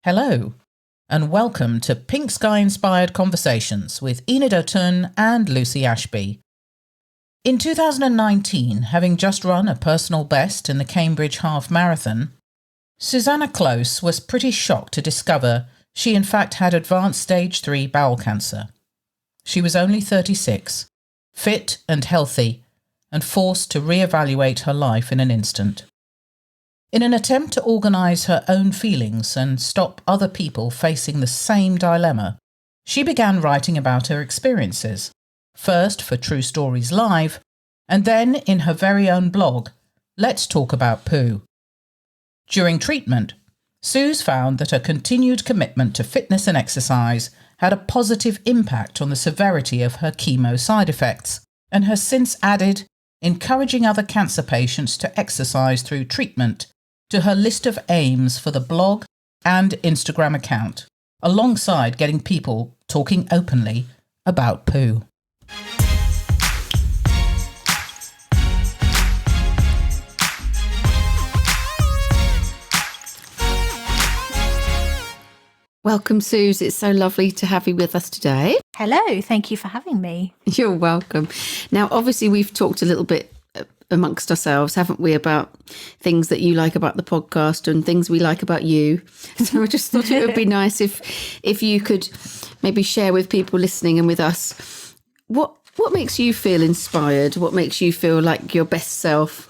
Hello, and welcome to Pink Sky Inspired Conversations with Enid O'Toole and Lucy Ashby. In 2019, having just run a personal best in the Cambridge Half Marathon, Susannah Close was pretty shocked to discover she in fact had advanced stage 3 bowel cancer. She was only 36, fit and healthy, and forced to re-evaluate her life in an instant. In an attempt to organise her own feelings and stop other people facing the same dilemma, she began writing about her experiences, first for True Stories Live, and then in her very own blog, Let's Talk About Poo. During treatment, Suze found that her continued commitment to fitness and exercise had a positive impact on the severity of her chemo side effects, and has since added encouraging other cancer patients to exercise through treatment to her list of aims for the blog and Instagram account, alongside getting people talking openly about poo. Welcome, Suze. It's so lovely to have you with us today. Hello, thank you for having me. You're welcome. Now, obviously, we've talked a little bit amongst ourselves, haven't we, about things that you like about the podcast and things we like about you. So I just thought it would be nice if you could maybe share with people listening and with us what makes you feel inspired, what makes you feel like your best self.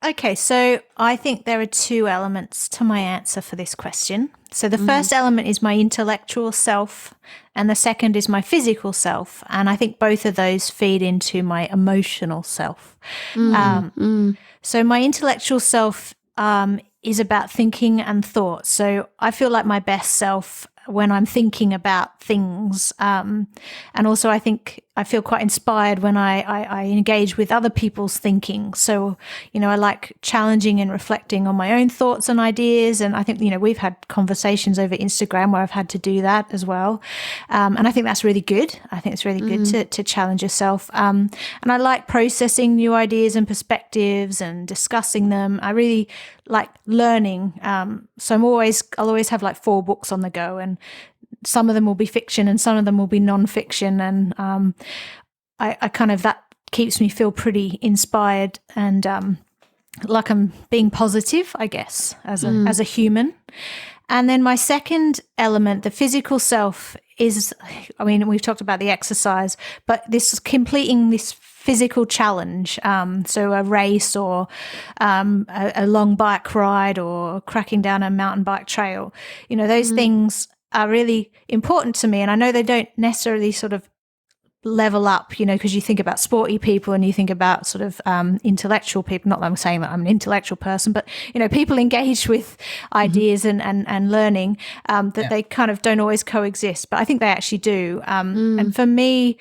Okay, so I think there are two elements to my answer for this question. So the first element is my intellectual self, and the second is my physical self. And I think both of those feed into my emotional self. So my intellectual self is about thinking and thought. So I feel like my best self when I'm thinking about things. And also I think I feel quite inspired when I engage with other people's thinking. So, I like challenging and reflecting on my own thoughts and ideas. And I think, we've had conversations over Instagram where I've had to do that as well. And I think that's really good. I think it's really good to challenge yourself. And I like processing new ideas and perspectives and discussing them. I really like learning. So I'll always have like 4 books on the go, and some of them will be fiction and some of them will be non-fiction. And I kind of, that keeps me feel pretty inspired and like I'm being positive, I guess, as a human. And then my second element, the physical self, is, we've talked about the exercise, but this completing this physical challenge, so a race or a long bike ride or cracking down a mountain bike trail, those things are really important to me. And I know they don't necessarily sort of level up, because you think about sporty people and you think about sort of intellectual people. Not that I'm saying that I'm an intellectual person, but, people engaged with ideas and learning, they kind of don't always coexist. But I think they actually do. And for me,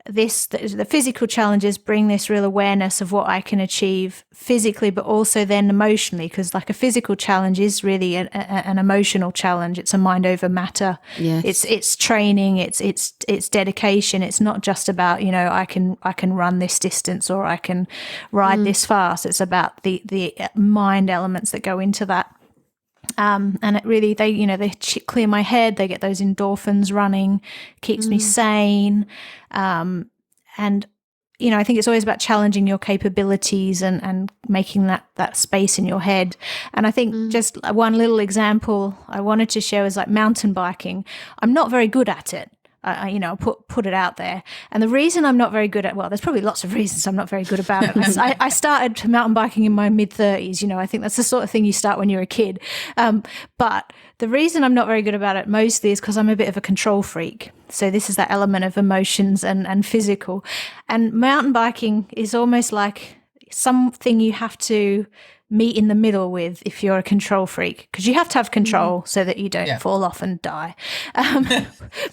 the physical challenges bring this real awareness of what I can achieve physically, but also then emotionally, because like a physical challenge is really an emotional challenge. It's a mind over matter. Yes. It's training. It's dedication. It's not just about I can run this distance or I can ride this fast. It's about the mind elements that go into that. And it really, they clear my head. They get those endorphins running, keeps me sane. And, I think it's always about challenging your capabilities and making that space in your head. And I think just one little example I wanted to share is like mountain biking. I'm not very good at it. I'll put it out there. And the reason I'm not very good at, there's probably lots of reasons I'm not very good about it. I started mountain biking in my mid-30s. I think that's the sort of thing you start when you're a kid. But the reason I'm not very good about it mostly is because I'm a bit of a control freak. So this is that element of emotions and physical. And mountain biking is almost like something you have to meet in the middle with if you're a control freak, because you have to have control so that you don't fall off and die.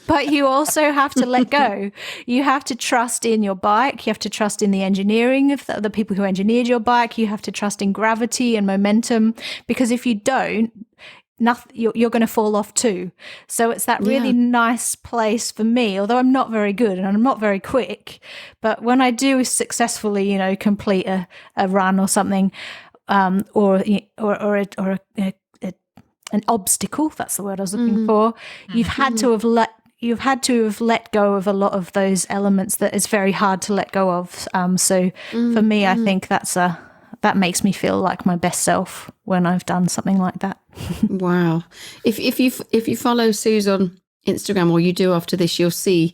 But you also have to let go. You have to trust in your bike. You have to trust in the engineering of the people who engineered your bike. You have to trust in gravity and momentum, because if you don't, you're going to fall off too. So it's that really nice place for me, although I'm not very good and I'm not very quick, but when I do successfully, complete a run or something, or a an obstacle. That's the word I was looking for. You've had to have let go of a lot of those elements that is very hard to let go of. So for me, I think that makes me feel like my best self when I've done something like that. Wow. If you follow Suze on Instagram, or you do after this, you'll see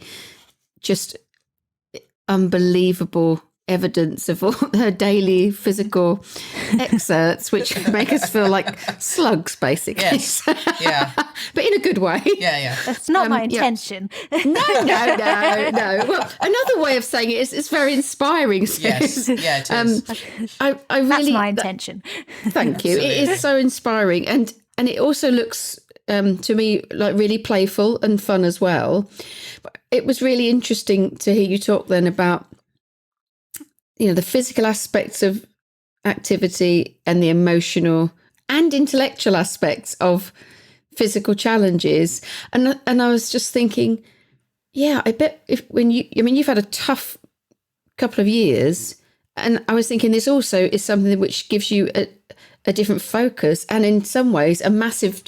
just unbelievable evidence of all her daily physical exerts, which make us feel like slugs, basically. Yes. Yeah. But in a good way. Yeah. That's not my intention. No. Well, another way of saying it is it's very inspiring. Yes. Yeah, it is. I really, That's my intention. Thank you. It is so inspiring, and it also looks to me like really playful and fun as well. But it was really interesting to hear you talk then about, the physical aspects of activity and the emotional and intellectual aspects of physical challenges. And I was just thinking, yeah, I bet you've had a tough couple of years, and I was thinking this also is something which gives you a different focus, and in some ways a massive,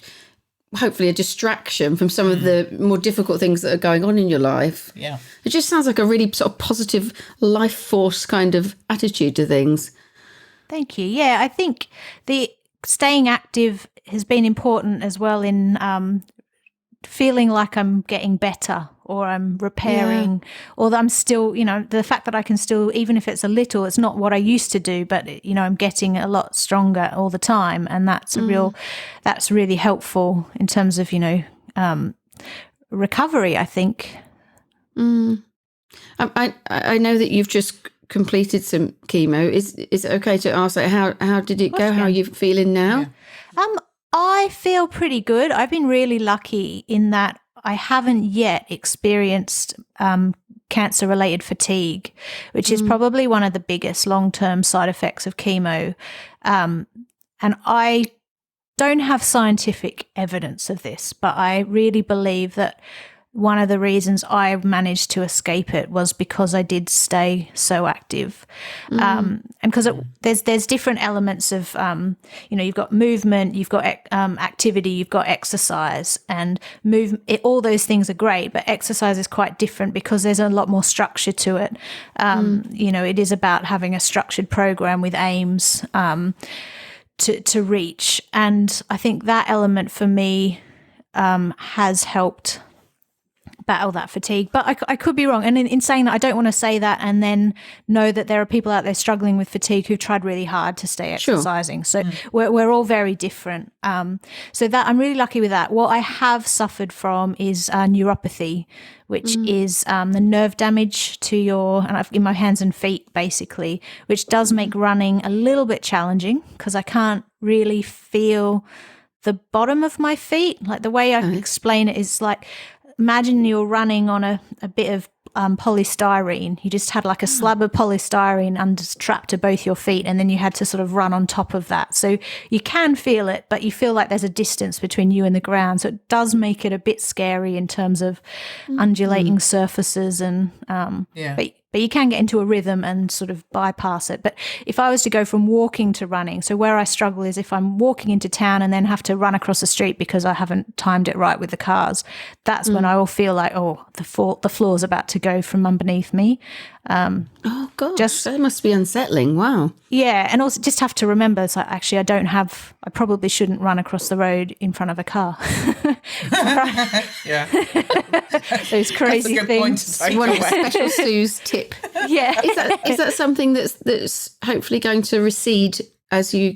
hopefully a distraction from some of the more difficult things that are going on in your life. Yeah. It just sounds like a really sort of positive life force kind of attitude to things. Thank you. Yeah, I think the staying active has been important as well in feeling like I'm getting better, or I'm repairing, or that I'm still, the fact that I can still, even if it's a little, it's not what I used to do, but, I'm getting a lot stronger all the time. And that's that's really helpful in terms of, recovery, I think. I know that you've just completed some chemo. Is it okay to ask, like, how did it go? How are you feeling now? Yeah. I feel pretty good. I've been really lucky in that I haven't yet experienced cancer-related fatigue, which is probably one of the biggest long-term side effects of chemo. And I don't have scientific evidence of this, but I really believe that one of the reasons I managed to escape it was because I did stay so active. And because there's different elements of, you've got movement, you've got activity, you've got exercise, and all those things are great, but exercise is quite different because there's a lot more structure to it. It is about having a structured program with aims to reach. And I think that element for me has helped battle that fatigue, but I could be wrong. And in saying that, I don't want to say that and then know that there are people out there struggling with fatigue who've tried really hard to stay exercising. Sure. So we're all very different. So that I'm really lucky with that. What I have suffered from is neuropathy, which is the nerve damage to in my hands and feet, basically, which does make running a little bit challenging because I can't really feel the bottom of my feet. Like the way I explain it is like, imagine you're running on a bit of polystyrene. You just had like a slab of polystyrene strapped to both your feet, and then you had to sort of run on top of that. So you can feel it, but you feel like there's a distance between you and the ground. So it does make it a bit scary in terms of undulating surfaces and but you can get into a rhythm and sort of bypass it. But if I was to go from walking to running, so where I struggle is if I'm walking into town and then have to run across the street because I haven't timed it right with the cars, that's when I will feel like, the floor's about to go from underneath me. Oh, gosh, that must be unsettling. Wow. Yeah, and also just have to remember, it's like, actually, I probably shouldn't run across the road in front of a car. Yeah. Those crazy things. One special Sue's tip. Yeah. Is that something that's hopefully going to recede as you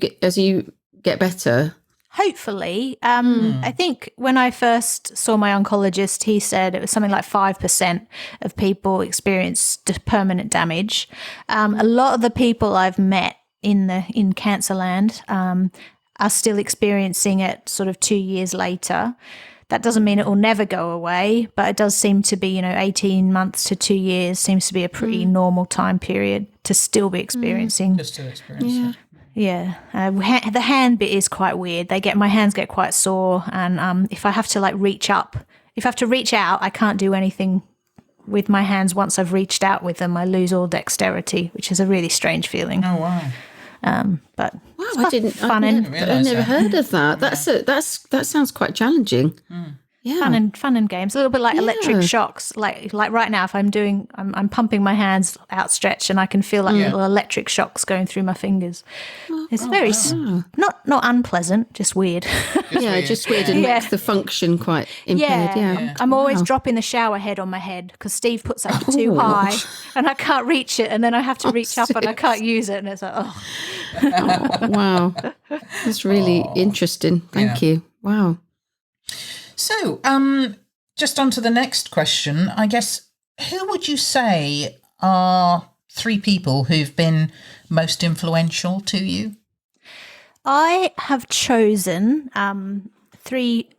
get better? Hopefully. I think when I first saw my oncologist, he said it was something like 5% of people experienced permanent damage. A lot of the people I've met in Cancerland are still experiencing it sort of 2 years later. That doesn't mean it will never go away, but it does seem to be, 18 months to 2 years seems to be a pretty normal time period to still be experiencing. Just to experience it. Yeah, the hand bit is quite weird. My hands get quite sore, and if I have to reach up, if I have to reach out, I can't do anything with my hands. Once I've reached out with them, I lose all dexterity, which is a really strange feeling. Oh wow! But Wow, it's I didn't. fun I and never heard of that. That sounds quite challenging. Yeah, fun and games. A little bit like electric shocks. Like right now, if I'm pumping my hands outstretched, and I can feel like little electric shocks going through my fingers. It's very not unpleasant, just weird. just weird, and makes the function quite impaired. Yeah. I'm always dropping the shower head on my head because Steve puts it up too high, and I can't reach it, and then I have to reach up, and I can't use it, and it's like Wow, that's really interesting. Thank you. Wow. So, just on to the next question, I guess, who would you say are 3 people who've been most influential to you? I have chosen 3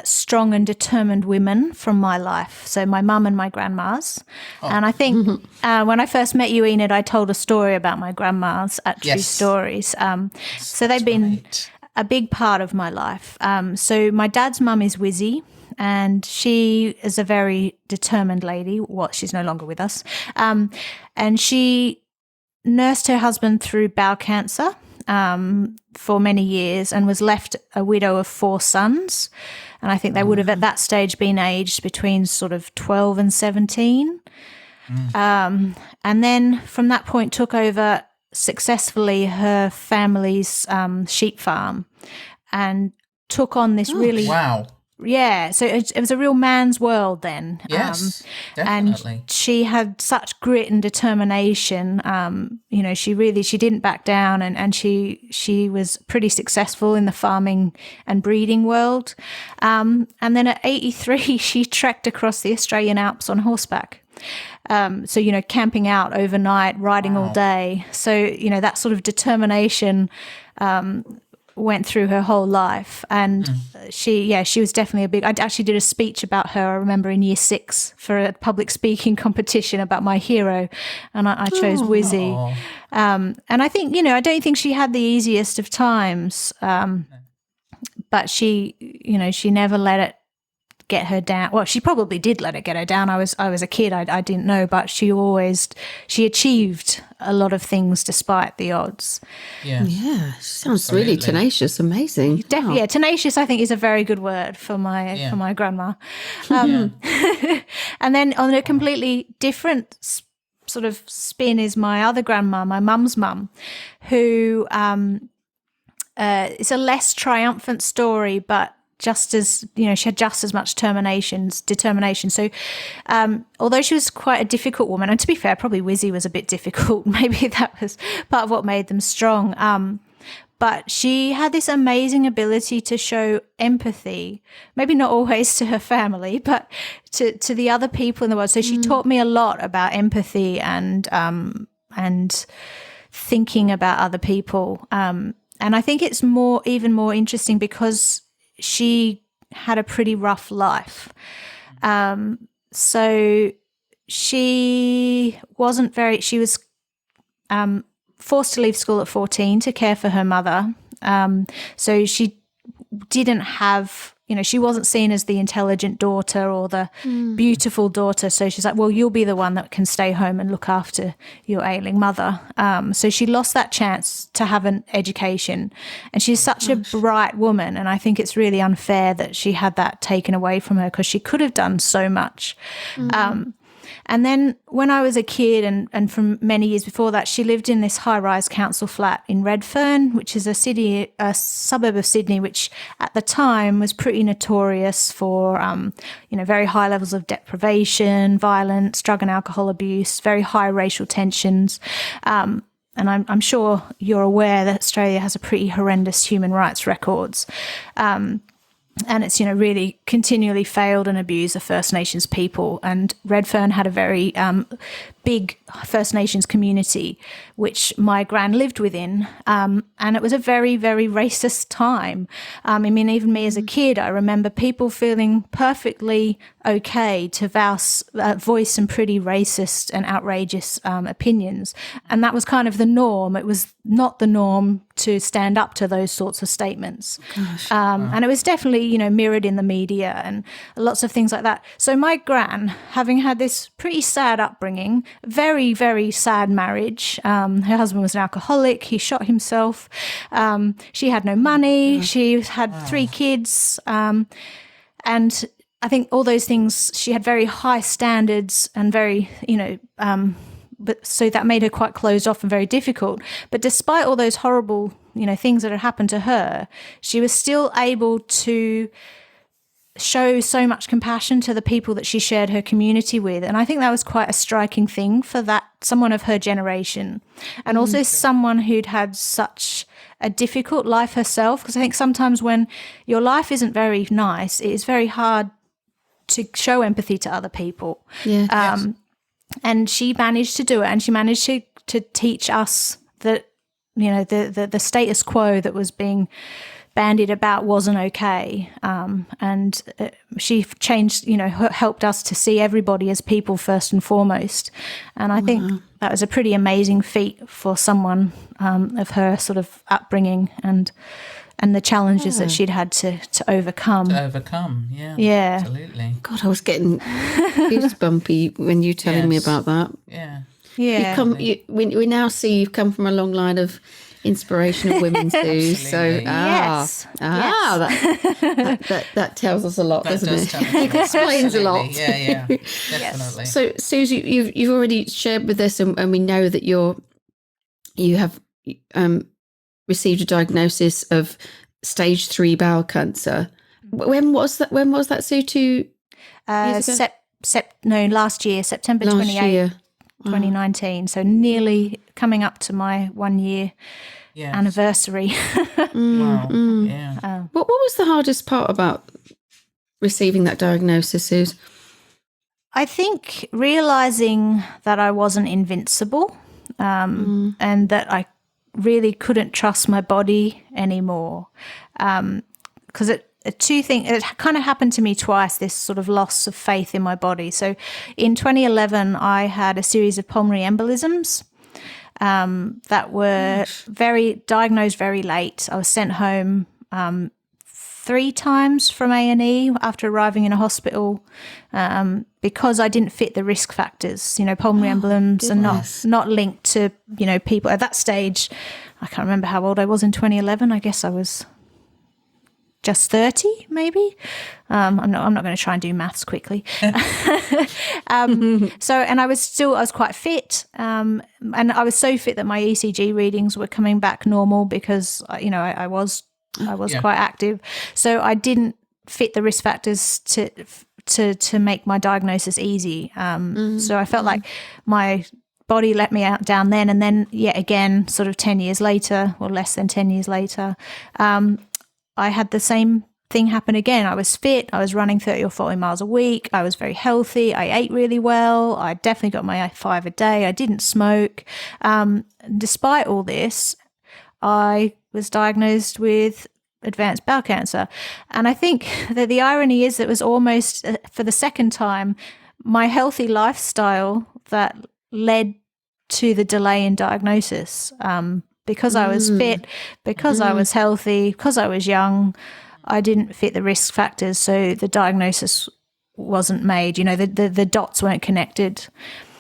strong and determined women from my life. So my mum and my grandmas. And I think when I first met you, Enid, I told a story about my grandmas at True Stories. So they've been a big part of my life. So my dad's mum is Wizzy, and she is a very determined lady. She's no longer with us. And she nursed her husband through bowel cancer for many years and was left a widow of 4 sons. And I think they would have at that stage been aged between sort of 12 and 17. And then from that point took over successfully her family's sheep farm and took on this really so it was a real man's world then. Yes, definitely. And she had such grit and determination. She didn't back down, and she was pretty successful in the farming and breeding world. And then at 83, she trekked across the Australian Alps on horseback. Camping out overnight, riding all day. So, that sort of determination went through her whole life. And she was definitely I actually did a speech about her, I remember, in year 6 for a public speaking competition about my hero. And I chose Wizzy. And I think, I don't think she had the easiest of times. But she never let it get her down. Well, she probably did let it get her down. I was a kid. I didn't know, but she achieved a lot of things despite the odds. Yeah. Sounds really tenacious. Amazing. Definitely. Yeah. Tenacious, I think, is a very good word for my grandma. And then on a completely different sort of spin is my other grandma, my mum's mum, who it's a less triumphant story, but just as, she had just as much determination. So although she was quite a difficult woman, and to be fair, probably Wizzy was a bit difficult, maybe that was part of what made them strong. But she had this amazing ability to show empathy, maybe not always to her family, but to the other people in the world. So she taught me a lot about empathy and thinking about other people. And I think it's even more interesting because she had a pretty rough life. So she was forced to leave school at 14 to care for her mother. So she didn't have, she wasn't seen as the intelligent daughter or the beautiful daughter. So she's like, well, you'll be the one that can stay home and look after your ailing mother. So she lost that chance to have an education. And she's such a bright woman. And I think it's really unfair that she had that taken away from her because she could have done so much. And then when I was a kid and from many years before that, she lived in this high-rise council flat in Redfern, which is a suburb of Sydney, which at the time was pretty notorious for, very high levels of deprivation, violence, drug and alcohol abuse, very high racial tensions. And I'm sure you're aware that Australia has a pretty horrendous human rights records. And it's, really continually failed and abused the First Nations people. And Redfern had a very big First Nations community, which my gran lived within. And it was a very, very racist time. Even me as a kid, I remember people feeling perfectly okay to voice some pretty racist and outrageous opinions. And that was kind of the norm. It was not the norm to stand up to those sorts of statements. And it was definitely, mirrored in the media and lots of things like that. So my gran, having had this pretty sad upbringing, very, very sad marriage. Her husband was an alcoholic. He shot himself. She had no money. She had 3 kids. And I think all those things, she had very high standards and very, but so that made her quite closed off and very difficult. But despite all those horrible, things that had happened to her, she was still able to show so much compassion to the people that she shared her community with. And I think that was quite a striking thing for someone of her generation, and also someone who'd had such a difficult life herself. Because I think sometimes when your life isn't very nice, it is very hard to show empathy to other people. Yeah. And she managed to do it, and she managed to teach us that, the status quo that was being bandied about wasn't okay. And she changed, helped us to see everybody as people first and foremost. And I think that was a pretty amazing feat for someone of her sort of upbringing and the challenges that she'd had to overcome. Yeah. Yeah. Absolutely. God, I was getting goosebumpy when you telling me about that. Yeah. Yeah. We now see you've come from a long line of inspirational women too. So Yes. that tells us a lot, That doesn't does it? tell us a lot. Explains a lot. Yeah, definitely. So, Susie, you've already shared with us, and we know that you have received a diagnosis of stage 3 bowel cancer. When was that? When was that, Sue? 2 years ago? Last year, September 28th, 2019. So nearly coming up to my 1 year anniversary. Wow. Yeah. What was the hardest part about receiving that diagnosis, Suze? I think realizing that I wasn't invincible, and that I really couldn't trust my body anymore. Because it kind of happened to me twice, this sort of loss of faith in my body. So in 2011, I had a series of pulmonary embolisms that were diagnosed very late. I was sent home 3 times from A&E after arriving in a hospital because I didn't fit the risk factors. Pulmonary emboloms are not linked to, people at that stage. I can't remember how old I was in 2011. I guess I was just 30, maybe. I'm not going to try and do maths quickly. And I was quite fit. And I was so fit that my ECG readings were coming back normal because, I was quite active. So I didn't fit the risk factors to make my diagnosis easy. So I felt like my body let me down then. And then yet again, sort of 10 years later, or less than 10 years later, I had the same thing happen again. I was fit. I was running 30 or 40 miles a week. I was very healthy. I ate really well. I definitely got my 5 a day. I didn't smoke. Despite all this, I was diagnosed with advanced bowel cancer. And I think that the irony is that it was almost, for the second time, my healthy lifestyle that led to the delay in diagnosis. Because I was fit, because I was healthy, because I was young, I didn't fit the risk factors, so the diagnosis wasn't made. The dots weren't connected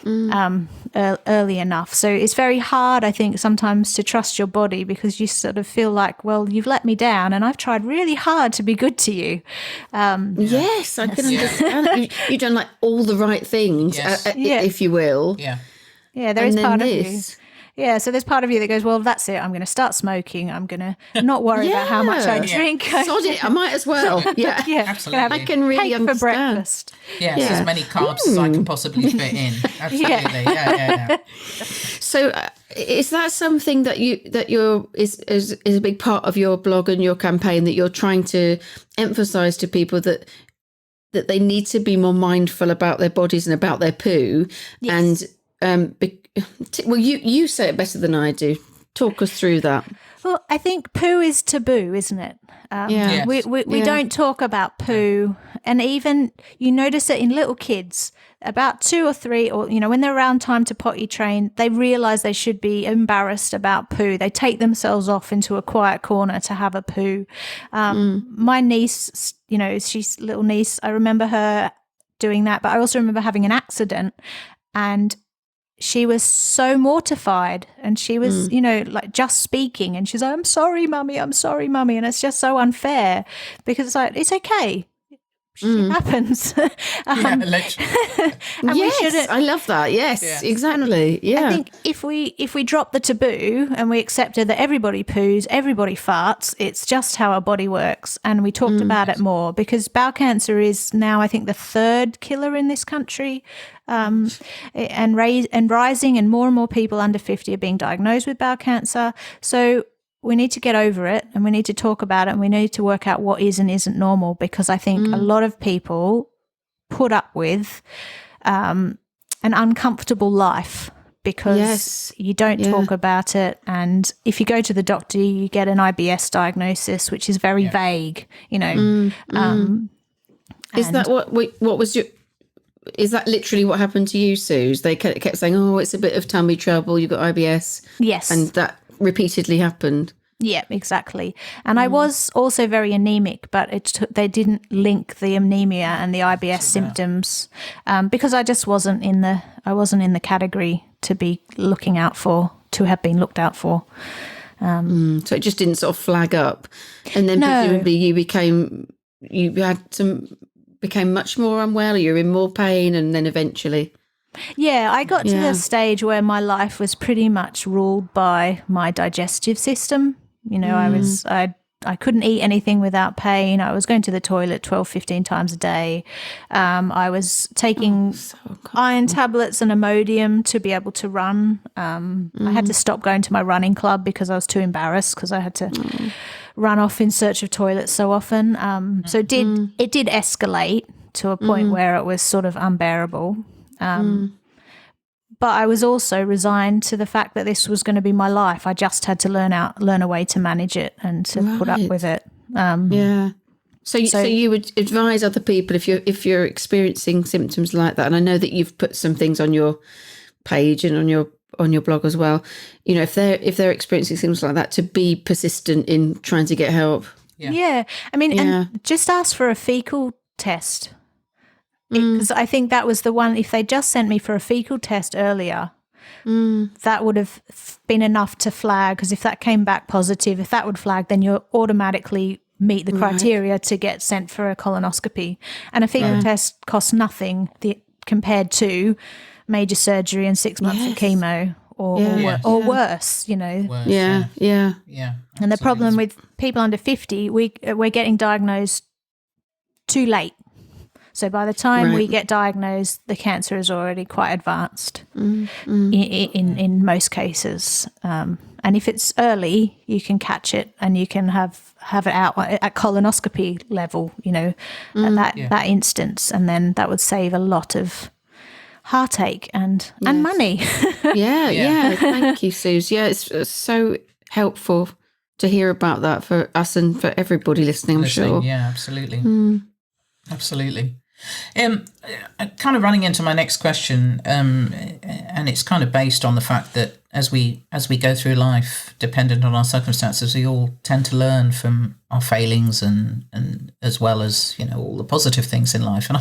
early enough. So it's very hard, I think, sometimes to trust your body because you sort of feel like, well, you've let me down and I've tried really hard to be good to you. Yes, I can understand. You've done like all the right things, if you will. Yeah. Yeah, there is part of you. Yeah, so there's part of you that goes, well, that's it. I'm going to start smoking. I'm going to not worry about how much I drink. Sod it, I might as well. Yeah, Absolutely. I can really cake understand. for breakfast. Yes, as many carbs as I can possibly fit in. Absolutely. Yeah. So, is that something that is a big part of your blog and your campaign that you're trying to emphasise to people that they need to be more mindful about their bodies and about their poo? Yes. And well, you say it better than I do. Talk us through that. Well, I think poo is taboo, isn't it? Yes. We don't talk about poo. And even you notice it in little kids, about 2 or 3, or, when they're around time to potty train, they realise they should be embarrassed about poo. They take themselves off into a quiet corner to have a poo. My niece, she's little niece, I remember her doing that, but I also remember having an accident and she was so mortified, and she was, like just speaking, and she's like, I'm sorry, mummy. And it's just so unfair, because it's like, it's okay. Shit happens. Literally. And yes, we shouldn't. I love that. Yes, exactly. Yeah. I think if we drop the taboo and we accepted that everybody poos, everybody farts, it's just how our body works, and we talked about it more, because bowel cancer is now, I think, the third killer in this country, and rising, and more people under 50 are being diagnosed with bowel cancer. So we need to get over it, and we need to talk about it, and we need to work out what is and isn't normal, because I think a lot of people put up with an uncomfortable life because you don't talk about it. And if you go to the doctor, you get an IBS diagnosis, which is very vague, Is that what was your... Is that literally what happened to you, Suze? They kept saying, oh, it's a bit of tummy trouble, you've got IBS. Yes. And that repeatedly happened. Yeah, exactly. And I was also very anemic, but they didn't link the anemia and the IBS symptoms, because I just wasn't in the category to be to have been looked out for. So it just didn't sort of flag up. And then presumably you became much more unwell, you were in more pain, and then eventually... Yeah, I got to the stage where my life was pretty much ruled by my digestive system. I couldn't eat anything without pain. I was going to the toilet 12, 15 times a day. I was taking iron tablets and Imodium to be able to run. I had to stop going to my running club because I was too embarrassed, because I had to run off in search of toilets so often. So it did escalate to a point where it was sort of unbearable. But I was also resigned to the fact that this was going to be my life. I just had to learn a way to manage it and to put up with it. So you would advise other people if you're experiencing symptoms like that, and I know that you've put some things on your page and on your blog as well. If they're experiencing symptoms like that, to be persistent in trying to get help. Yeah. I mean, and just ask for a fecal test. Because I think that was the one, if they just sent me for a fecal test earlier, that would have been enough to flag, because if that came back positive, if that would flag, then you automatically meet the criteria to get sent for a colonoscopy. And a fecal test costs nothing compared to major surgery and 6 months of chemo or worse, Worse, Yeah. And the problem with people under 50, we're getting diagnosed too late. So by the time we get diagnosed, the cancer is already quite advanced in most cases. And if it's early, you can catch it and you can have it out at colonoscopy level, at that instance. And then that would save a lot of heartache and money. Thank you, Suze. Yeah, it's so helpful to hear about that for us and for everybody listening, I'm sure. Yeah, absolutely. Absolutely. Kind of running into my next question, and it's kind of based on the fact that as we go through life, dependent on our circumstances, we all tend to learn from our failings and as well as all the positive things in life. And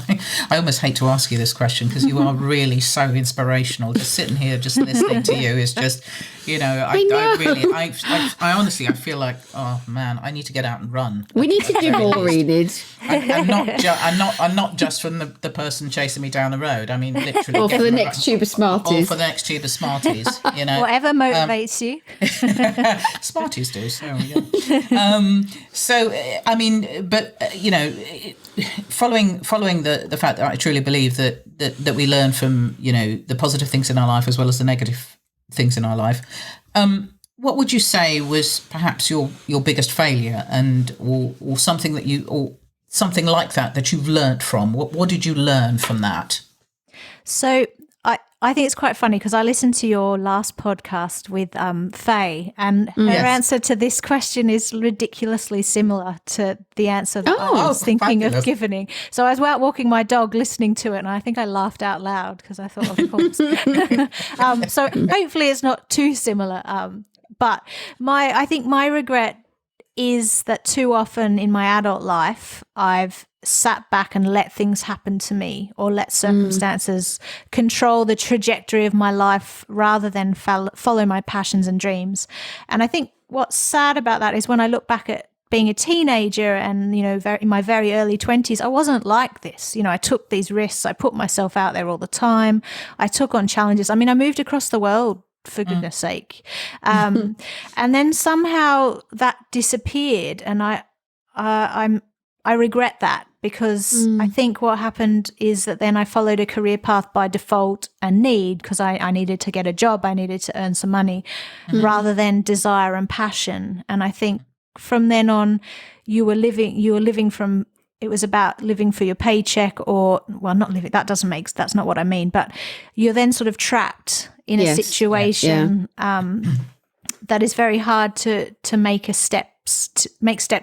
I almost hate to ask you this question, because you are really so inspirational. Just sitting here, just listening to you is just, I honestly, I feel like, oh man, I need to get out and run. We need to do more, Enid. And not just from the person chasing me down the road. I mean, literally. Or for the next tube of Smarties. Whatever motivates you. Smarties do. So I mean, but following the fact that I truly believe that we learn from the positive things in our life as well as the negative things in our life. What would you say was perhaps your biggest failure, or something that something like that you've learnt from? What did you learn from that? So I think it's quite funny, because I listened to your last podcast with Faye, and her answer to this question is ridiculously similar to the answer that I was thinking of giving. So I was out walking my dog listening to it, and I think I laughed out loud because I thought, of course. So hopefully it's not too similar. But I think my regret is that too often in my adult life, I've sat back and let things happen to me, or let circumstances control the trajectory of my life rather than follow my passions and dreams. And I think what's sad about that is when I look back at being a teenager and, you know, in my very early 20s, I wasn't like this. You know, I took these risks. I put myself out there all the time. I took on challenges. I mean, I moved across the world, for goodness sake. And then somehow that disappeared, and I regret that, because I think what happened is that then I followed a career path by default and need, because I needed to get a job, I needed to earn some money, rather than desire and passion. And I think from then on, you were living from, it was about living for your paycheck, or, well, not living, that's not what I mean, but you're then sort of trapped in a situation that is very hard to make steps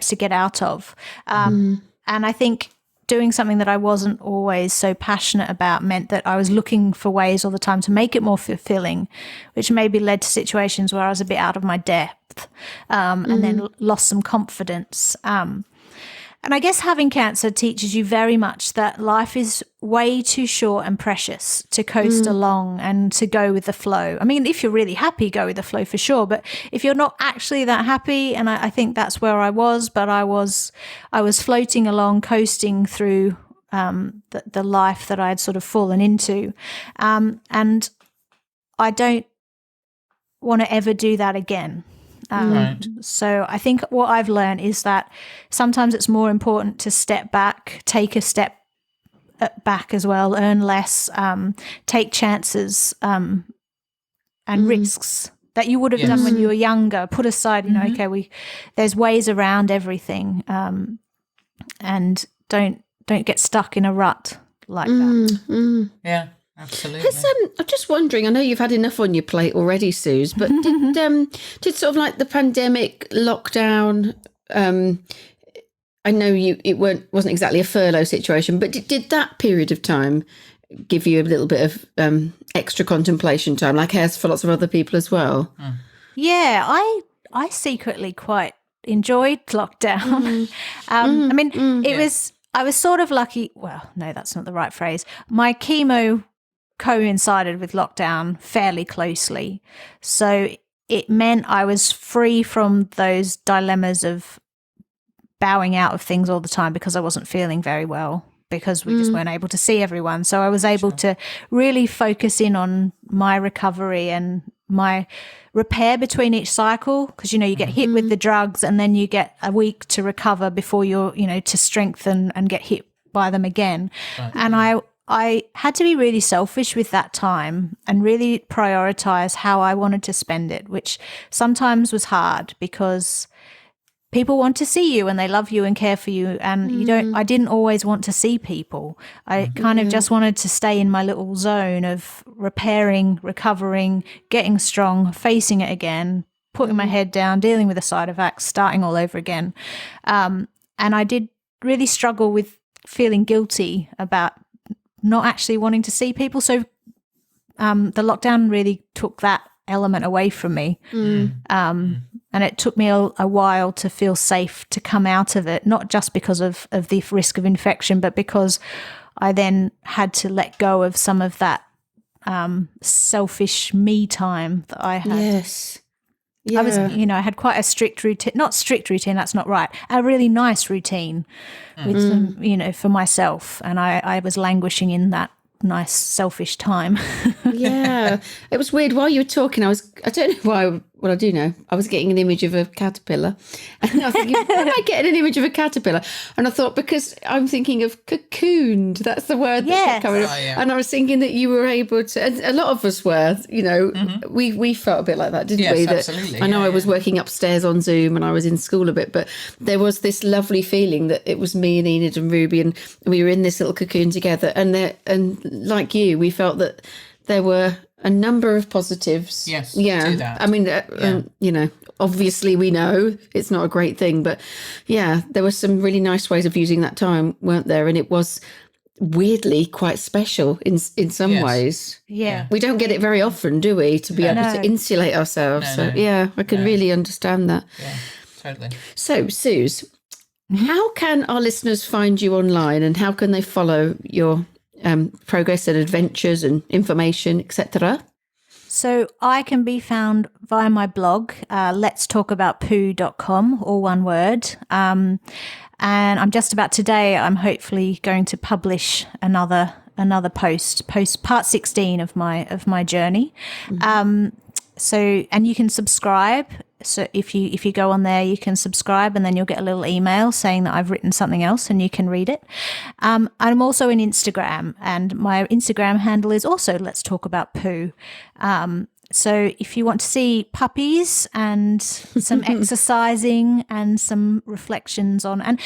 to get out of. And I think doing something that I wasn't always so passionate about meant that I was looking for ways all the time to make it more fulfilling, which maybe led to situations where I was a bit out of my depth, and then lost some confidence. And I guess having cancer teaches you very much that life is way too short and precious to coast along and to go with the flow. I mean, if you're really happy, go with the flow for sure. But if you're not actually that happy, and I think that's where I was, but I was floating along, coasting through the life that I had sort of fallen into. And I don't want to ever do that again. Right. So I think what I've learned is that sometimes it's more important to step back, take a step back as well, earn less, take chances and risks that you would have done when you were younger. Put aside, you know, okay, there's ways around everything, and don't get stuck in a rut like that. Yeah. Absolutely. I'm just wondering, I know you've had enough on your plate already, Suze, but did sort of like the pandemic lockdown, I know it wasn't exactly a furlough situation, but did that period of time give you a little bit of extra contemplation time, like it has for lots of other people as well? Yeah, I secretly quite enjoyed lockdown. I mean, I was sort of lucky. Well, no, that's not the right phrase. My chemo coincided with lockdown fairly closely. So it meant I was free from those dilemmas of bowing out of things all the time because I wasn't feeling very well, because we just weren't able to see everyone. So I was able to really focus in on my recovery and my repair between each cycle, because, you know, you get hit with the drugs and then you get a week to recover before you're, you know, to strengthen and get hit by them again. Right. And I had to be really selfish with that time and really prioritize how I wanted to spend it, which sometimes was hard because people want to see you and they love you and care for you, and I didn't always want to see people. I kind of just wanted to stay in my little zone of repairing, recovering, getting strong, facing it again, putting my head down, dealing with the side effects, starting all over again. And I did really struggle with feeling guilty about not actually wanting to see people. So the lockdown really took that element away from me. And it took me a while to feel safe to come out of it, not just because of the risk of infection, but because I then had to let go of some of that selfish me time that I had. Yes. Yeah. I was, I had quite a strict routine, not strict routine, that's not right, a really nice routine with some, for myself. And I was languishing in that nice selfish time. Yeah. It was weird. While you were talking, I don't know why, well, I do know, I was getting an image of a caterpillar. And I was thinking, why am I getting an image of a caterpillar? And I thought, because I'm thinking of cocooned, that's the word that kept coming up. And I was thinking that you were able to, and a lot of us were, we felt a bit like that, didn't we? That Absolutely. I know I was working upstairs on Zoom and I was in school a bit, but there was this lovely feeling that it was me and Enid and Ruby, and we were in this little cocoon together. And like you, we felt that there were a number of positives. Yes. Yeah. To that. I mean, obviously we know it's not a great thing, but yeah, there were some really nice ways of using that time, weren't there? And it was weirdly quite special in some ways. Yeah. We don't get it very often, do we? To be able to insulate ourselves. No. So yeah, I can really understand that. Yeah. Totally. So, Suze, how can our listeners find you online, and how can they follow your progress and adventures and information, etc.? So I can be found via my blog, letstalkaboutpoo.com, all one word. And I'm just about today, I'm hopefully going to publish another post part 16 of my journey. So, and you can subscribe. So if you go on there, you can subscribe, and then you'll get a little email saying that I've written something else, and you can read it. I'm also in Instagram, and my Instagram handle is also Let's Talk About Poo. So if you want to see puppies and some exercising and some reflections on and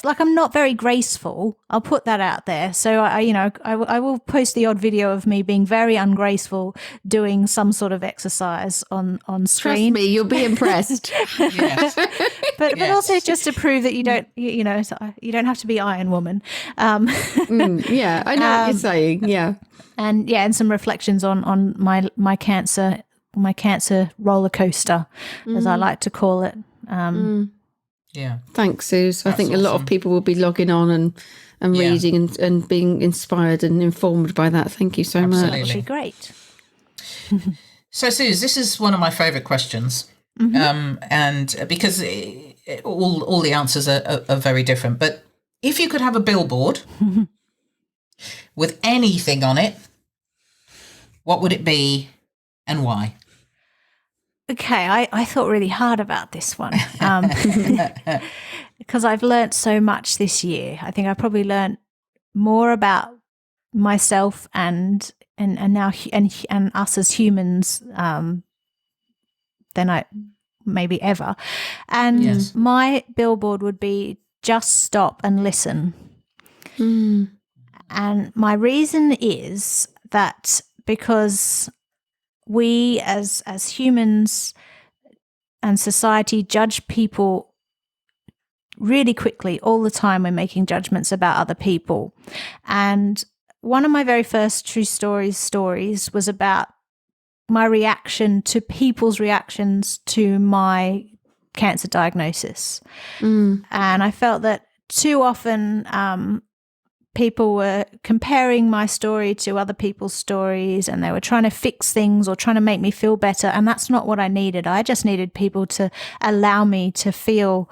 like, I'm not very graceful, I'll put that out there. So I will post the odd video of me being very ungraceful doing some sort of exercise on screen. Trust me, you'll be impressed. Yes. But also just to prove that you don't have to be Iron Woman. Yeah, I know what you're saying. Yeah. And some reflections on my cancer roller coaster, as I like to call it. Yeah. Thanks, Suze. I think a lot of people will be logging on and reading and being inspired and informed by that. Thank you so much. That'd be great. So, Suze, this is one of my favourite questions, and because all the answers are very different. But if you could have a billboard with anything on it, what would it be and why? Okay, I thought really hard about this one because I've learnt so much this year. I think I probably learnt more about myself and now and us as humans than I maybe ever. And my billboard would be just stop and listen. And my reason is that because we as humans and society judge people really quickly all the time. We're making judgments about other people. And one of my very first true stories was about my reaction to people's reactions to my cancer diagnosis. And I felt that too often people were comparing my story to other people's stories, and they were trying to fix things or trying to make me feel better. And that's not what I needed. I just needed people to allow me to feel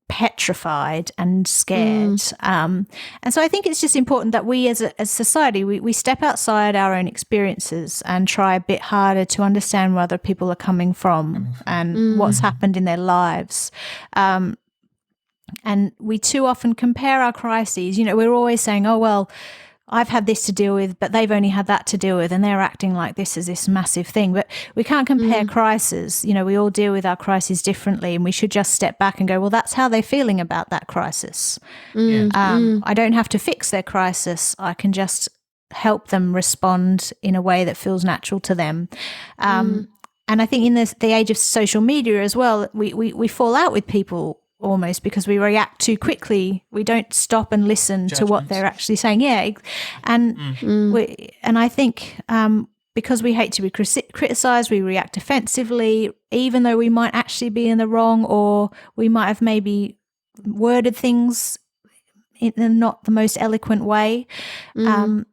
petrified and scared. And so I think it's just important that we as society, we step outside our own experiences and try a bit harder to understand where other people are coming from and what's happened in their lives. And we too often compare our crises. We're always saying, oh, well, I've had this to deal with, but they've only had that to deal with, and they're acting like this is this massive thing. But we can't compare crises. We all deal with our crises differently, and we should just step back and go, well, that's how they're feeling about that crisis. I don't have to fix their crisis. I can just help them respond in a way that feels natural to them. And I think in the age of social media as well, we fall out with people almost because we react too quickly. We don't stop and listen to what they're actually saying. Yeah. And I think because we hate to be criticized, we react defensively, even though we might actually be in the wrong, or we might have maybe worded things in not the most eloquent way. And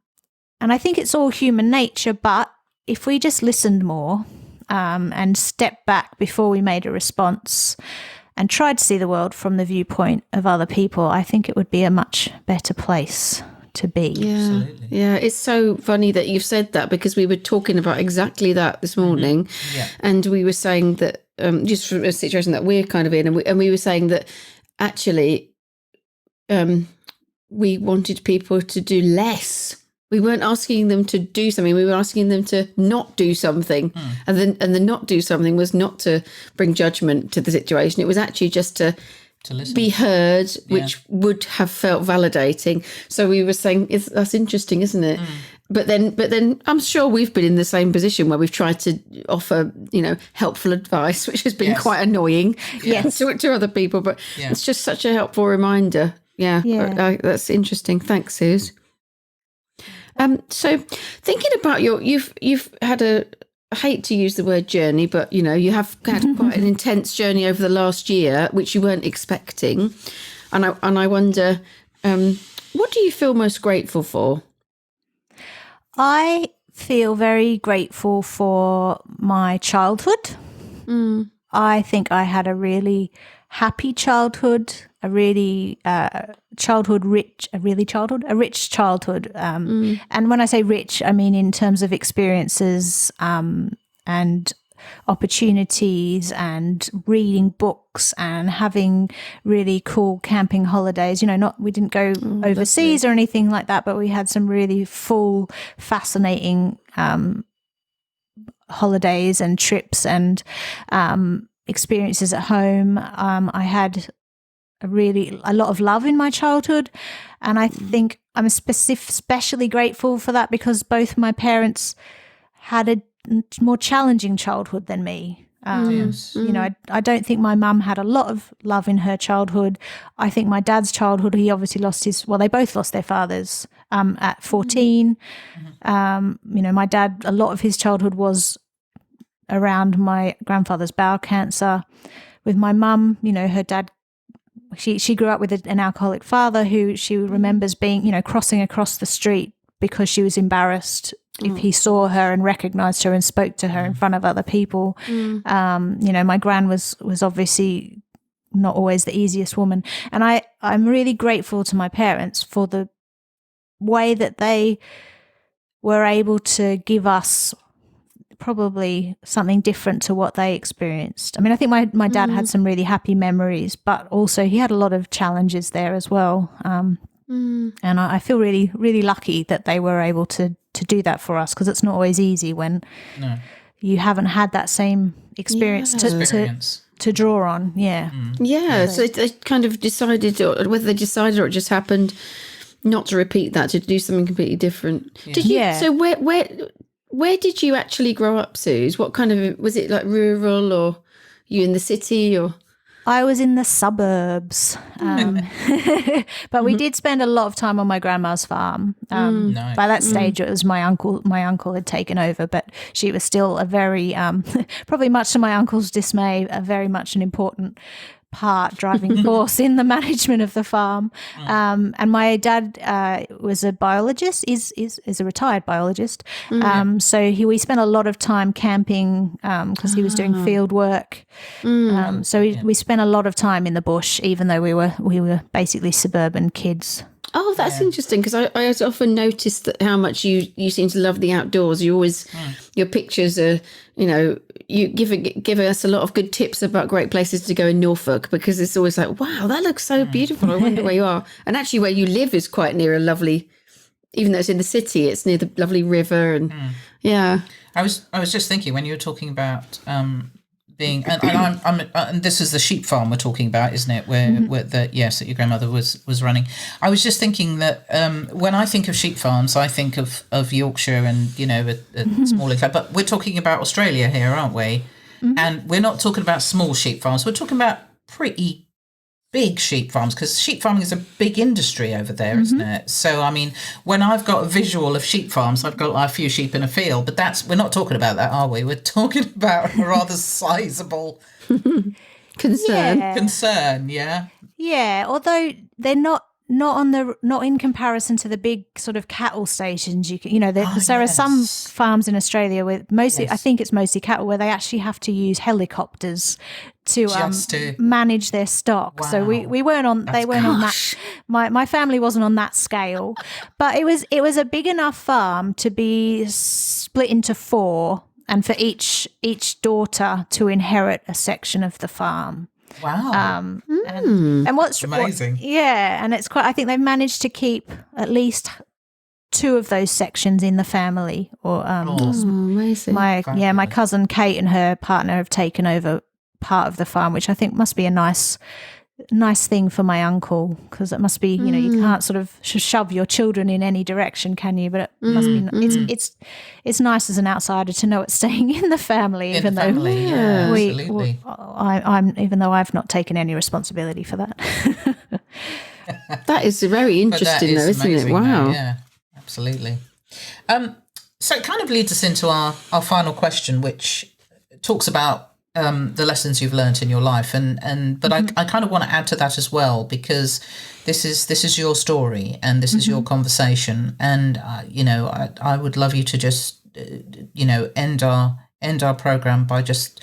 I think it's all human nature, but if we just listened more and stepped back before we made a response and tried to see the world from the viewpoint of other people, I think it would be a much better place to be. Yeah. Absolutely. Yeah, it's so funny that you've said that, because we were talking about exactly that this morning. And we were saying that just from a situation that we're kind of in, and we were saying that actually we wanted people to do less. We weren't asking them to do something. We were asking them to not do something. And the not do something was not to bring judgment to the situation. It was actually just to listen, be heard, which would have felt validating. So we were saying, that's interesting, isn't it? But then I'm sure we've been in the same position where we've tried to offer, helpful advice, which has been quite annoying to other people. But it's just such a helpful reminder. Yeah. That's interesting. Thanks, Suze. So thinking about you've had I hate to use the word journey, but you have had quite an intense journey over the last year, which you weren't expecting. And I wonder, what do you feel most grateful for? I feel very grateful for my childhood. I think I had a really happy childhood, a rich childhood. And when I say rich, I mean in terms of experiences and opportunities and reading books and having really cool camping holidays. We didn't go overseas or anything like that, but we had some really full, fascinating holidays and trips and experiences at home. I had a lot of love in my childhood, and I think I'm especially grateful for that because both my parents had a more challenging childhood than me. I don't think my mum had a lot of love in her childhood. I think my dad's childhood, he obviously they both lost their fathers at 14. My dad, a lot of his childhood was around my grandfather's bowel cancer. With my mum, her dad, she grew up with an alcoholic father who she remembers being, crossing across the street because she was embarrassed if he saw her and recognized her and spoke to her in front of other people. My gran was obviously not always the easiest woman. And I'm really grateful to my parents for the way that they were able to give us probably something different to what they experienced. I mean, I think my dad had some really happy memories, but also he had a lot of challenges there as well. And I feel really, really lucky that they were able to do that for us, because it's not always easy when you haven't had that same experience to draw on. So they kind of decided, or whether they decided or it just happened, not to repeat that, to do something completely different. Did you? So where did you actually grow up, Suze? What kind of, was it like rural, or you in the city, or? I was in the suburbs, but we did spend a lot of time on my grandma's farm. Nice. By that stage, it was my uncle. My uncle had taken over, but she was still a very, probably much to my uncle's dismay, very much an important driving force in the management of the farm. And my dad was a biologist, is a retired biologist. So we spent a lot of time camping because he was doing field work. So we spent a lot of time in the bush, even though we were basically suburban kids. Oh, that's interesting, because I often noticed that how much you seem to love the outdoors. You always, your pictures are, you give us a lot of good tips about great places to go in Norfolk, because it's always like, wow, that looks so beautiful. I wonder where you are. And actually where you live is quite near a lovely, even though it's in the city, it's near the lovely river. And I was just thinking when you were talking about being, and this is the sheep farm we're talking about, isn't it? Where that your grandmother was running. I was just thinking that when I think of sheep farms, I think of Yorkshire and a smaller, but we're talking about Australia here, aren't we? And we're not talking about small sheep farms. We're talking about pretty big sheep farms, because sheep farming is a big industry over there, isn't it? So, I mean, when I've got a visual of sheep farms, I've got a few sheep in a field, but we're not talking about that, are we? We're talking about a rather sizable concern, yeah. Yeah, although they're not in comparison to the big sort of cattle stations. There are some farms in Australia with I think it's mostly cattle, where they actually have to use helicopters to manage their stock. Wow. So we weren't on. They weren't on that. My family wasn't on that scale, but it was a big enough farm to be split into 4, and for each daughter to inherit a section of the farm. Wow. And what's amazing. And it's quite, I think they've managed to keep at least 2 of those sections in the family. Or amazing. My cousin Kate and her partner have taken over part of the farm, which I think must be a nice thing for my uncle, because it must be, you can't sort of shove your children in any direction, can you? But it must be, it's nice as an outsider to know it's staying in the family, even though even though I've not taken any responsibility for that. That is very interesting, though, isn't it? Wow. Yeah, absolutely. So it kind of leads us into our final question, which talks about the lessons you've learned in your life, but I kind of want to add to that as well, because this is your story and this is your conversation, and I would love you to just end our program by just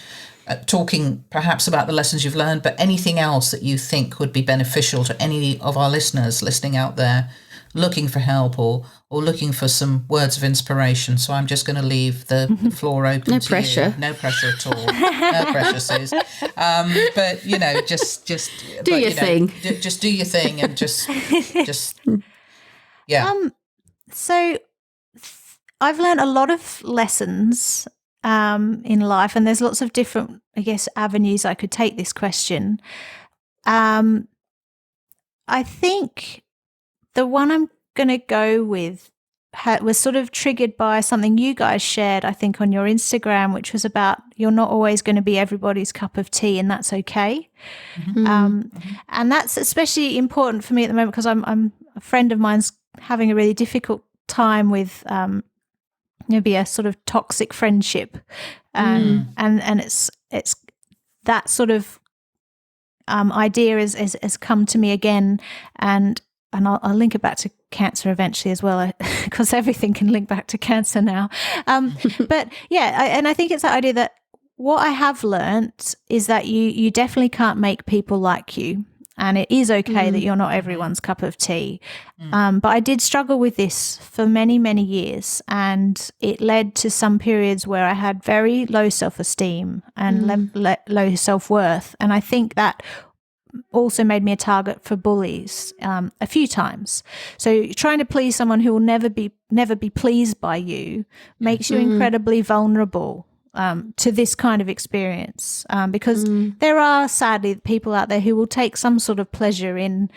talking perhaps about the lessons you've learned, but anything else that you think would be beneficial to any of our listeners listening out there, looking for help or looking for some words of inspiration. So I'm just going to leave the floor open. No to pressure. You. No pressure at all. No pressure, Sus. But just do your thing. Just do your thing, and just yeah. So I've learned a lot of lessons in life, and there's lots of different, I guess, avenues I could take this question. I think the one I'm going to go with was sort of triggered by something you guys shared, I think, on your Instagram, which was about you're not always going to be everybody's cup of tea, and that's okay. And that's especially important for me at the moment, because I'm a friend of mine's having a really difficult time with maybe a sort of toxic friendship, and it's that sort of idea has come to me again, and I'll link it back to cancer eventually as well, because everything can link back to cancer now. But yeah, I think it's that idea that what I have learnt is that you definitely can't make people like you, and it is okay that you're not everyone's cup of tea. But I did struggle with this for many, many years, and it led to some periods where I had very low self-esteem and low self-worth, and I think that also made me a target for bullies a few times. So trying to please someone who will never be pleased by you makes you incredibly vulnerable to this kind of experience, because there are sadly people out there who will take some sort of pleasure in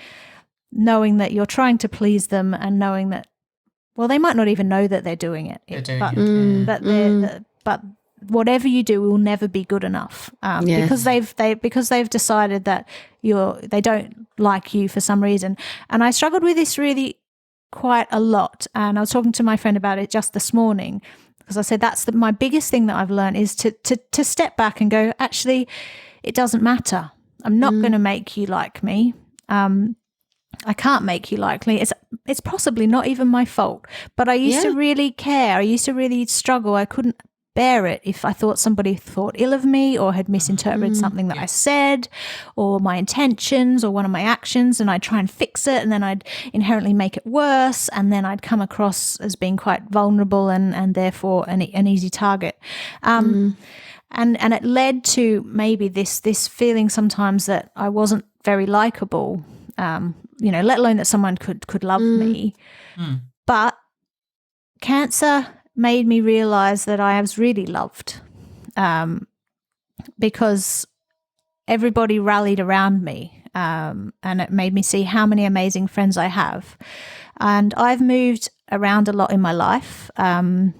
knowing that you're trying to please them, and knowing that, well, they might not even know that they're doing it, but whatever you do will never be good enough, because they've decided that they don't like you for some reason. And I struggled with this really quite a lot, and I was talking to my friend about it just this morning, because I said that's my biggest thing that I've learned is to step back and go, actually, it doesn't matter. I'm not going to make you like me. I can't make you like me. It's possibly not even my fault, but I used to really care. I used to really struggle. I couldn't bear it if I thought somebody thought ill of me or had misinterpreted something that I said, or my intentions, or one of my actions, and I'd try and fix it, and then I'd inherently make it worse, and then I'd come across as being quite vulnerable and therefore an easy target. And it led to maybe this feeling sometimes that I wasn't very likable, let alone that someone could love me. But cancer made me realize that I was really loved, because everybody rallied around me, and it made me see how many amazing friends I have. And I've moved around a lot in my life, on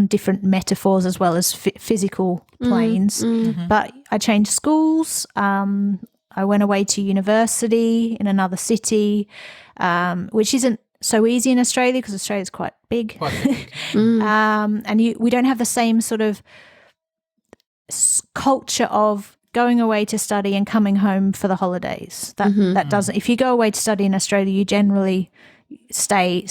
different metaphors as well as physical planes. But I changed schools. I went away to university in another city, which isn't so easy in Australia because Australia's quite big. And we don't have the same sort of culture of going away to study and coming home for the holidays. That doesn't. If you go away to study in Australia, you generally stay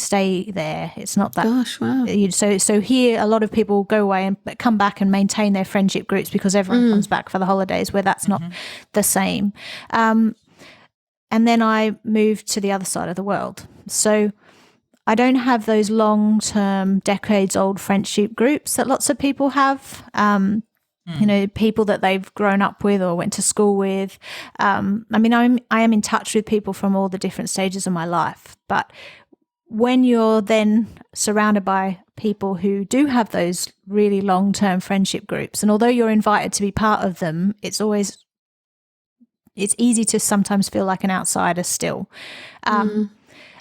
there. It's not that. Gosh, wow. So here, a lot of people go away and come back and maintain their friendship groups because everyone comes back for the holidays, where that's not the same. And then I moved to the other side of the world. So I don't have those long-term, decades-old friendship groups that lots of people have. People that they've grown up with or went to school with. I am in touch with people from all the different stages of my life. But when you're then surrounded by people who do have those really long-term friendship groups, and although you're invited to be part of them, it's easy to sometimes feel like an outsider still.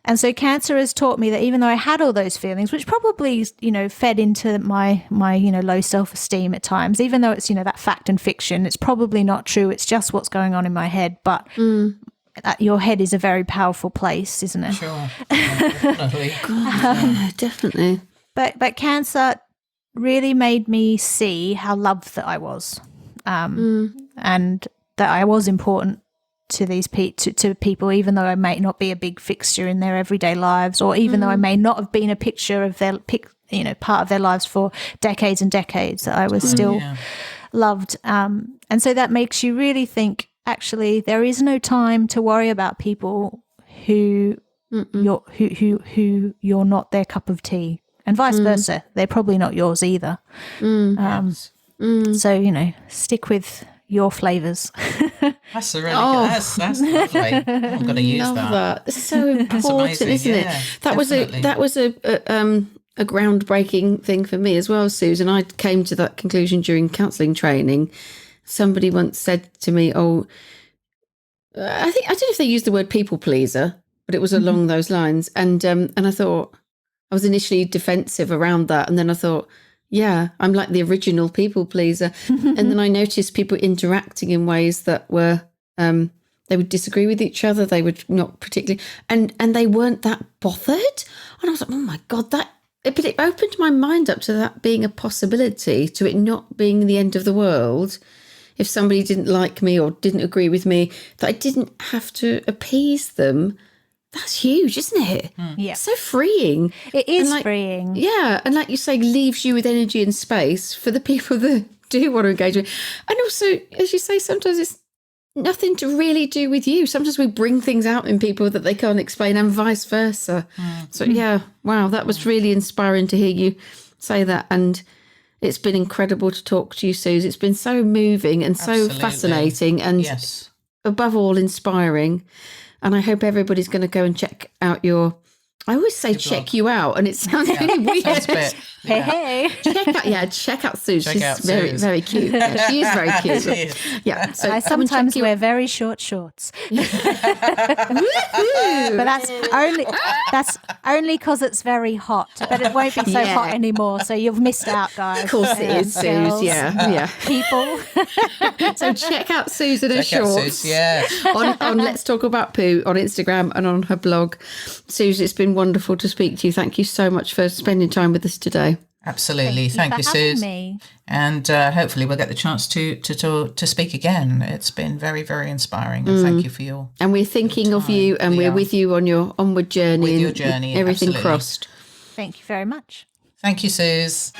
And so cancer has taught me that even though I had all those feelings, which probably, fed into my low self-esteem at times, even though it's, that fact and fiction, it's probably not true. It's just what's going on in my head. But your head is a very powerful place, isn't it? Sure. Definitely. Definitely. But cancer really made me see how loved that I was, and that I was important to these to people, even though I may not be a big fixture in their everyday lives, or even though I may not have been a picture of their part of their lives for decades and decades, that I was still loved. And so that makes you really think, actually, there is no time to worry about people who you're not their cup of tea, and vice versa. They're probably not yours either. So, stick with your flavours. That's a really good. That's lovely. I'm going to use that. It's so important, amazing, isn't it? That was a groundbreaking thing for me as well, Susan. I came to that conclusion during counselling training. Somebody once said to me, I don't know if they used the word people pleaser, but it was along those lines. And I thought, I was initially defensive around that, and then I thought, yeah, I'm like the original people pleaser. And then I noticed people interacting in ways that were, they would disagree with each other. They would not particularly, and they weren't that bothered. And I was like, oh my God, but it opened my mind up to that being a possibility, to it not being the end of the world. If somebody didn't like me or didn't agree with me, that I didn't have to appease them. That's huge, isn't it? Yeah. So freeing. It is freeing. Yeah. And like you say, leaves you with energy and space for the people that do want to engage with. And also, as you say, sometimes it's nothing to really do with you. Sometimes we bring things out in people that they can't explain, and vice versa. So, yeah, wow, that was really inspiring to hear you say that. And it's been incredible to talk to you, Suze. It's been so moving and so fascinating, and above all, inspiring. And I hope everybody's going to go and check out your... I always say check you out, and it sounds really weird. Hey. Check out Suze. She's very, very cute. Yeah, she is very cute. Yeah. So I sometimes wear very short shorts. But that's only because it's very hot. But it won't be so hot anymore. So you've missed out, guys. Of course it is, Suze. Yeah. People. So check out Suze in her shorts. On Let's Talk About Poo on Instagram and on her blog. Suze, it's been wonderful to speak to you. Thank you so much for spending time with us today. Absolutely. Thank you, Suze. And hopefully we'll get the chance to speak again. It's been very, very inspiring. And thank you for your And we're thinking of you, and we're with you on your onward journey. With your journey. Everything crossed. Thank you very much. Thank you, Suze.